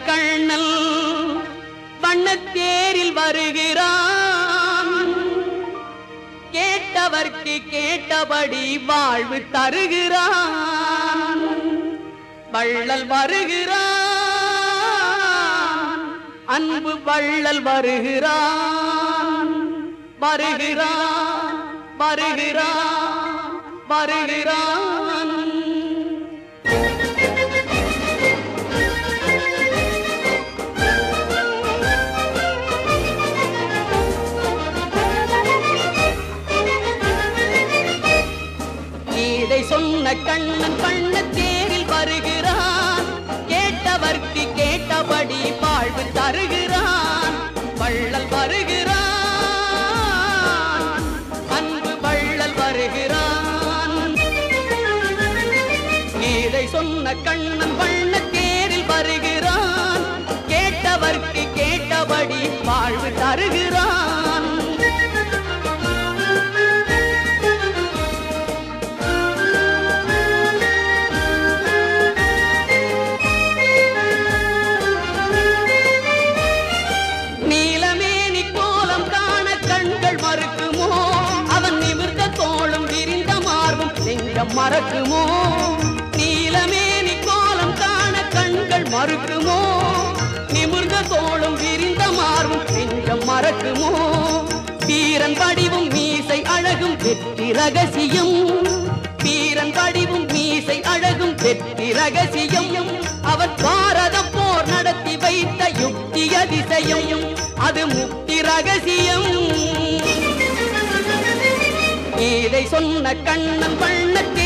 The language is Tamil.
கண்ணன் வண்ணத்தேரில் வருகிறான். கேட்டவர்க்கு கேட்டபடி வாழ்வு தருகிறான். வள்ளல் வருகிறான், அன்பு வள்ளல் வருகிறான். வருகிறான் வருகிறான் வருகிறான். கீதை சொன்ன கண்ணன் வண்ணத்தேரில் வருகிறான். கேட்டவர்க்கு கேட்டபடி வாழ்வு தருகிறான். வள்ளல் வருகிறான், அன்பு வள்ளல் வருகிறான். கீதை சொன்ன கண்ணன் வண்ணத்தேரில் வருகிறான். கேட்டவர்க்கு கேட்டபடி வாழ்வு தருகிறான். மறக்குமோ நீலமேனி கோலம் காண கண்கள் மறுக்குமோ? நிமிர்ந்த தோளும் விரிந்த மார்பும் நெஞ்சம் மறக்குமோ? வீரன் வடிவும் மீசை அழகும் வெற்றி ரகசியம். வீரன் வடிவும் மீசை அழகும் வெற்றி ரகசியம். அவர் பாரத போர் நடத்தி வைத்த யுக்தி அதிசயம். அது முக்தி ரகசியம். இதை சொன்ன கண்ணன் வண்ணத்தேரில்